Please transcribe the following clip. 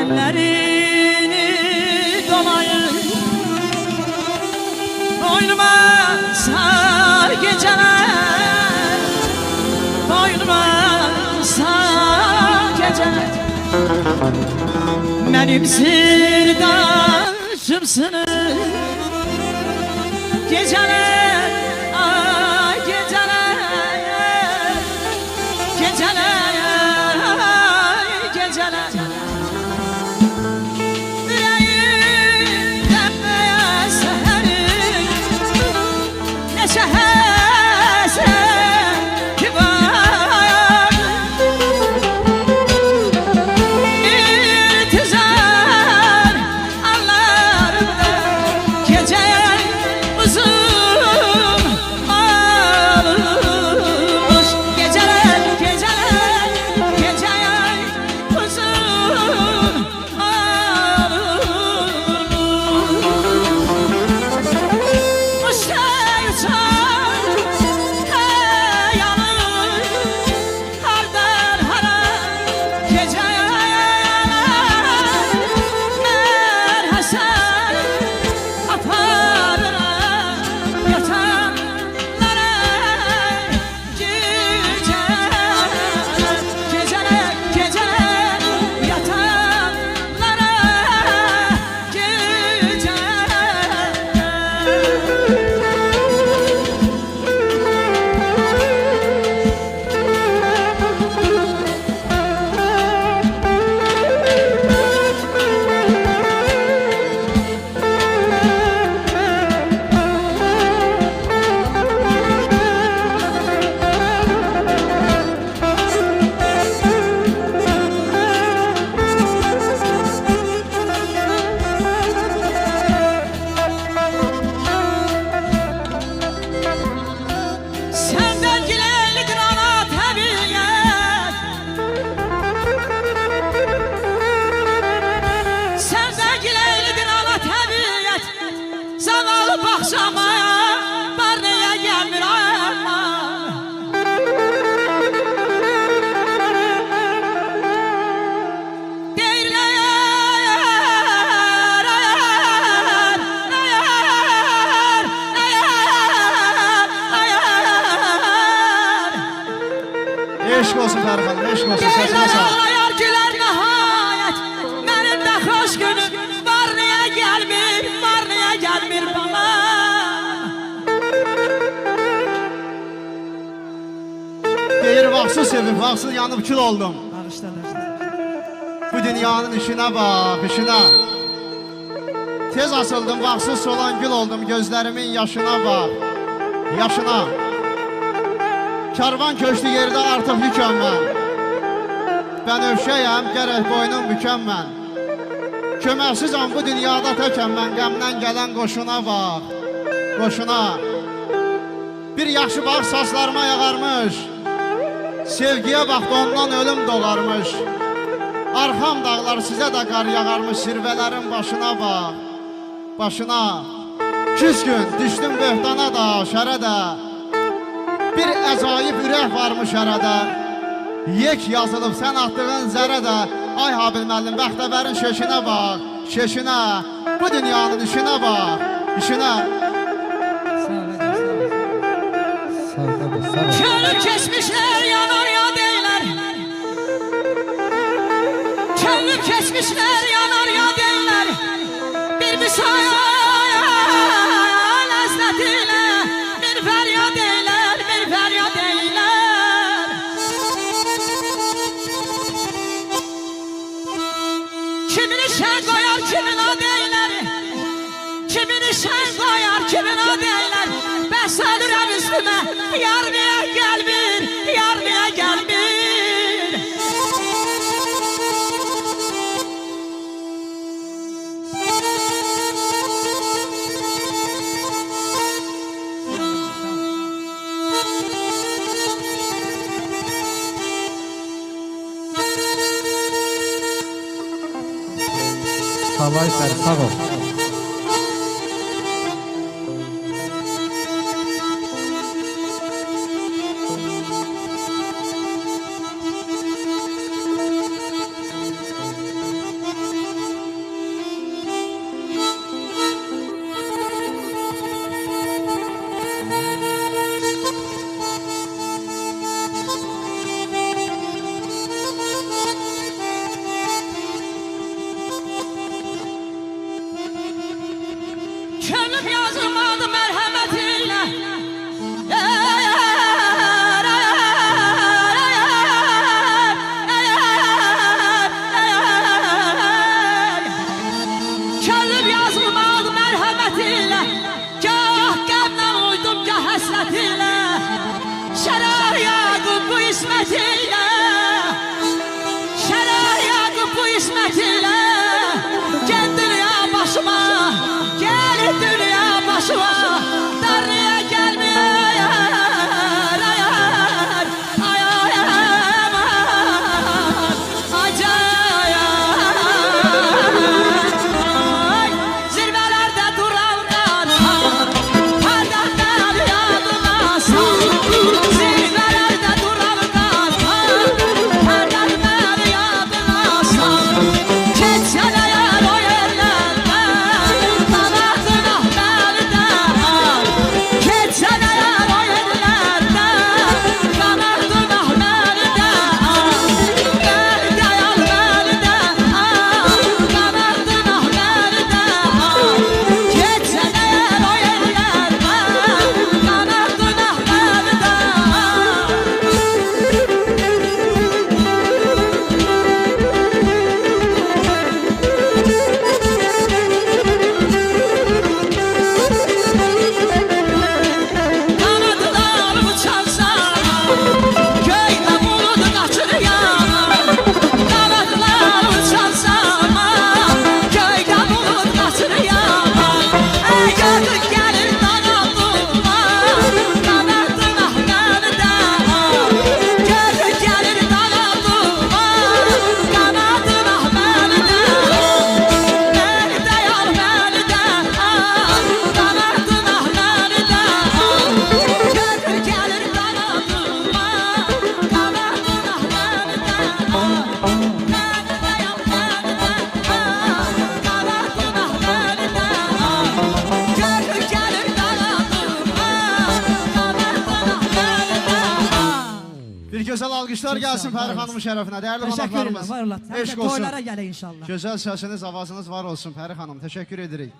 ellerini dolayın, boynuma sar geceler, boynuma sar geceler. Benim sırdaşımsın geceler, ay geceler, geceler, ay geceler. Yüreğimde seherim, ne şehesen ki var. İntizar anlarımda gece uzun olmuş. Geceler, geceler, geceler uzun olmuş. Uçay uçar yanır hardan hara geceler. Merhasen aparır yatanlara geceler, geceler, geceler yatanlara senden gilelidir ana tabiat, senden gilelidir ana tabiat. Zavallı bakşama barnaya gelmir ama deyirler Eşk olsun Fərxan, eşk olsun, səsine Deyirlər sağ. ağlayar gülər nəhayət. Mənim də xoş günüm var niyə gəlmir, var niyə gəlmir bana. Deyir, vaxtsız sevdim, vaxtsız yanıb kül oldum. Bağışla, Bu dünyanın işine bak, işine. Tez asıldım, vaxtsız olan gül oldum. Gözlerimin yaşına bak, yaşına. Karvan köştü yerde artık yükəm mən. Ben övşəyəm, gərək boynum bükəm mən. Köməksizəm bu dünyada təkəm mən. Qəmdən gələn qoşuna bak, qoşuna. Bir yaxşı bax saçlarıma yağarmış. Sevgiye bak, ondan ölüm doğarmış. Arxam dağlar sizə də qar yağarmış. Sirvələrin başına bak, başına. Küskün düşdüm böhtana da, şərə də. Bir əcaib ürək varmış arada. Yek yazılıb sən attığın zərə də. Ay Habil müəllim, bəxtəbərin şeşinə bax, şeşinə. Bu dünyanın işinə bax, işinə. Könül keçmişlər yanar ya deylər, könül keçmişlər yanar ya deylər. Bir misal ləzzətilə bir fəryad eylər, bir fəryad eylər. Kimini şən qoyar, kimin ad eylər, kimini şən qoyar, kimin ad eylər. Bəs ölürəm üstümə, yar niyə gəlmir, yar niyə gəlmir. Havay Fər, sağ ol. alqışlar Çok gəlsin sağ ol, Pəri var xanımın şərəfinə. Dəyərli Teşekkür ederim. qonaqlarımız. Var ola. Eşq olsun. Toylara gələ inşallah. Gözəl səsiniz, avazınız var olsun Pəri xanım. Təşəkkür edirik.